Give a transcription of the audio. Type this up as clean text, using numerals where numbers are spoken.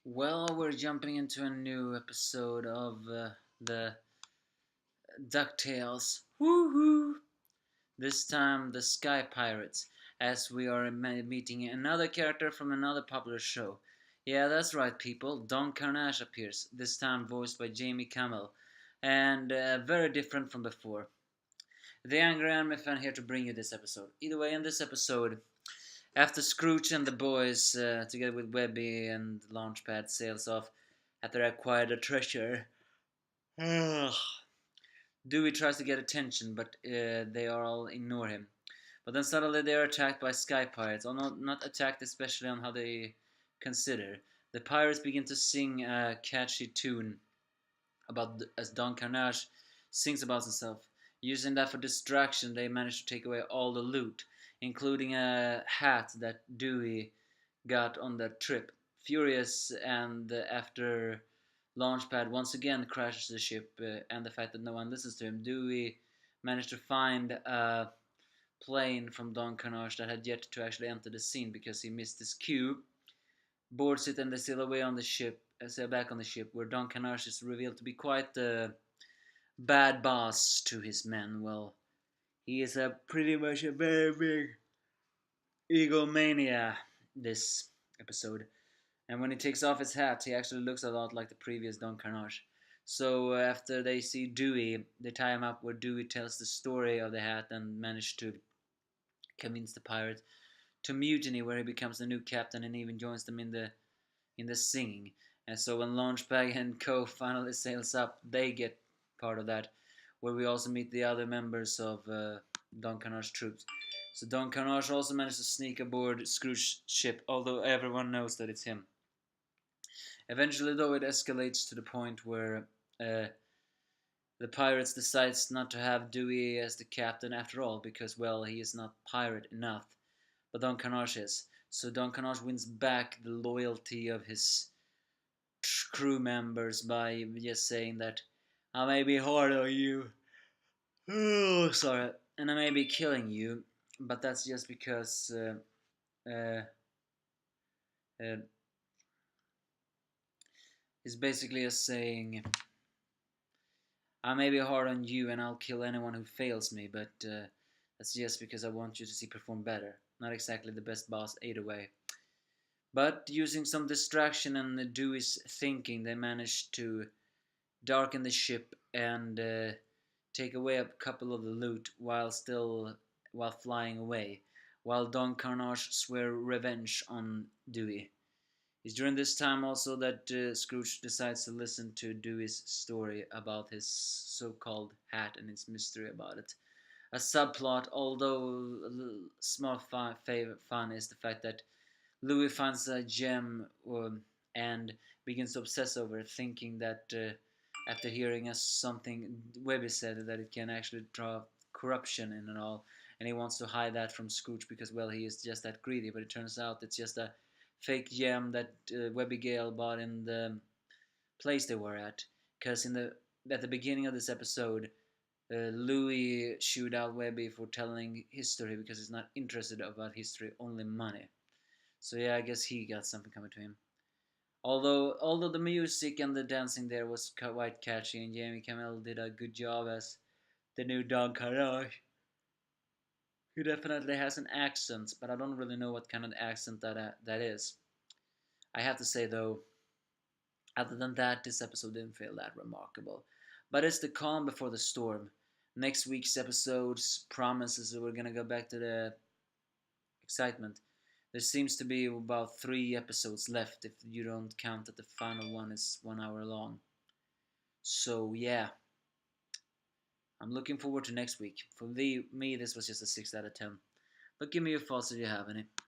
Well, we're jumping into a new episode of the Ducktales. Woohoo! This time, the Sky Pirates, as we are meeting another character from another popular show. Yeah, that's right, people. Don Karnage appears, this time voiced by Jamie Camel, and very different from before. The angry anime fan here to bring you this episode. Either way, in this episode, after Scrooge and the boys, together with Webby and Launchpad, sails off after they acquired a treasure, Dewey tries to get attention, but they all ignore him. But then suddenly they are attacked by sky pirates, or not attacked especially on how they consider. The pirates begin to sing a catchy tune about as Don Karnage sings about himself. Using that for distraction, they manage to take away all the loot, including a hat that Dewey got on that trip. Furious, and after Launchpad once again crashes the ship, and the fact that no one listens to him, Dewey managed to find a plane from Don Carnage that had yet to actually enter the scene because he missed his cue. Boards it and they sail away on the ship, sail back on the ship, where Don Carnage is revealed to be quite the bad boss to his men. Well, he is a pretty much a very big egomania this episode. And when he takes off his hat, he actually looks a lot like the previous Don Carnage. So after they see Dewey, they tie him up where Dewey tells the story of the hat and manage to convince the pirate to mutiny, where he becomes the new captain and even joins them in the singing. And so when Launchpad and Co finally sails up, they get part of that, where we also meet the other members of Don Carnage's troops. So Don Carnage also managed to sneak aboard Scrooge's ship, although everyone knows that it's him. Eventually, though, it escalates to the point where uh, the pirates decides not to have Dewey as the captain after all, because, well, he is not pirate enough, but Don Carnage is. So Don Carnage wins back the loyalty of his crew members by just saying that I may be hard on you, oh, sorry, and I may be killing you, but that's just because uh, he's basically a saying I may be hard on you and I'll kill anyone who fails me, but that's just because I want you to see perform better. Not exactly the best boss either way. But using some distraction and Dewey's thinking, they managed to darken the ship and take away a couple of the loot while flying away, while Don Carnage swear revenge on Dewey. It's during this time also that Scrooge decides to listen to Dewey's story about his so-called hat and its mystery about it. A subplot, although a little small fun, is the fact that Louis finds a gem and begins to obsess over it, thinking that after hearing something Webby said that it can actually draw corruption in and all, and he wants to hide that from Scrooge because, well, he is just that greedy. But it turns out it's just a fake gem that Webby Gale bought in the place they were at. Because at the beginning of this episode, Louis shoot out Webby for telling history because he's not interested about history, only money. So yeah, I guess he got something coming to him. Although the music and the dancing there was quite catchy, and Jamie Camel did a good job as the new Don Karnage. He definitely has an accent, but I don't really know what kind of accent that is. I have to say though, other than that, this episode didn't feel that remarkable. But it's the calm before the storm. Next week's episodes promises that we're gonna go back to the excitement. There seems to be about 3 episodes left if you don't count that the final one is 1 hour long. So yeah, I'm looking forward to next week. For me, this was just a 6 out of 10. But give me your thoughts if you have any.